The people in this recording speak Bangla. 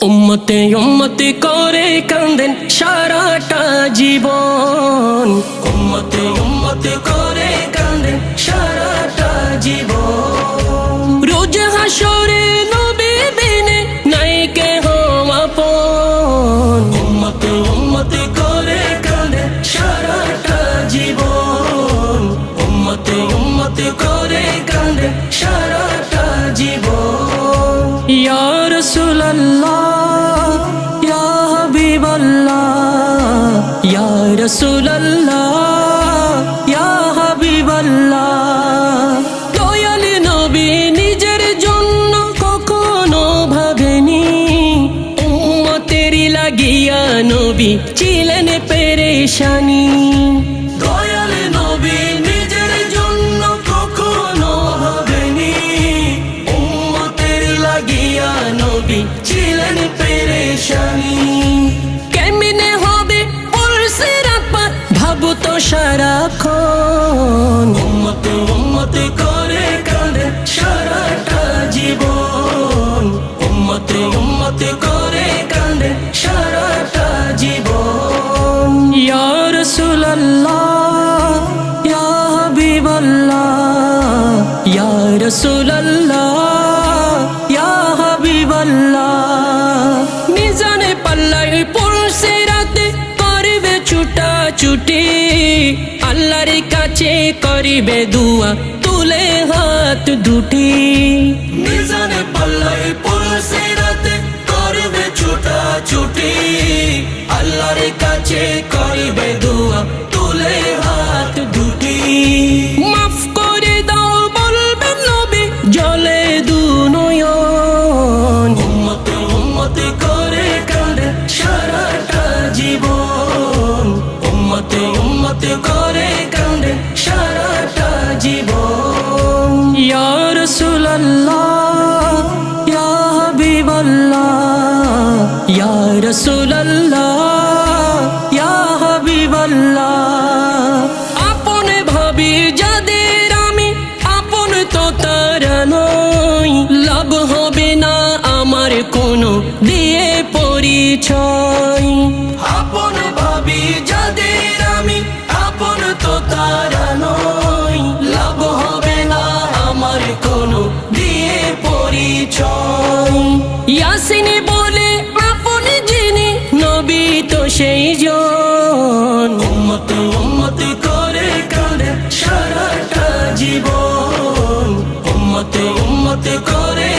উম্মতে উম্মতে করে কান্দেন সারাটা জীবন। উম্মতে উম্মতে করে কান্দেন সারাটা জীবন। রোজ হাসরে নবী বিনে নাই কেহ আপন। উম্মতে উম্মতে করে কান্দেন সারাটা জীবন। উম্মতে উম্মতে করে কান্দেন সারাটা জীবন। ইয়া রাসূলুল্লাহ ইয়া হাবিবাল্লাহ ইয়া রাসূলুল্লাহ ইয়া হাবিবাল্লাহ। দয়াল নবী নিজের জন্য কখনো ভাবেনি, উম্মতের লাগিয়া নবী ছিলেন পেরেশানি। দয়াল নবী নিজের জন্য কখনো ভাবেনি, উম্মতের লাগিয়া নবী ছিলেন পেরেশানি। কেমনে হবে পুলসিরাত পার ভাবো তো সারাক্ষণ। উম্মতে উম্মতে করে কাঁদে সারাটা জীবন। উম্মতে উম্মতে করে কাঁদে সারাটা জীবন। ইয়া রাসূলুল্লাহ ইয়া হাবিবাল্লাহ ইয়া রাসূলুল্লাহ ইয়া হাবিবাল্লাহ। মিজানে পাল্লায় পুলসিরাতে করবে ছুটাছুটি, আল্লাহর কাছে করিবে দুয়া তুলে হাত দুটি। মিজানে পাল্লায় পুলসিরাতে করবে ছুটাছুটি, আল্লাহর কাছে করিবে দুয়া তুলে হাত দুটি। মাফ করে দাও বলবে নবী জলে দু নয়ন। উম্মতে উম্মতে করে কাঁদে সারাটা জীবন। উম্মতে উম্মতে করে কাঁদে সারাটা জীবন। ইয়া রাসূলুল্লাহ ইয়া হাবিবাল্লাহ ইয়া রাসূলুল্লাহ ইয়া হাবিবাল্লাহ। আপন ভাবি যাদের আমি আপন তো তারা নই, লাভ হবে না আমার কোনো দিয়ে পরিচয়। আপন ভাবি যাদের আমি আপন তো তারা নই, লাভ হবে না আমার কোনো দিয়ে পরিচয়। ইয়াসিন বলে আপন যিনি নবী তো সেই জন। উম্মতে উম্মতে করে কাঁদে সারাটা জীবন। উম্মতে উম্মতে করে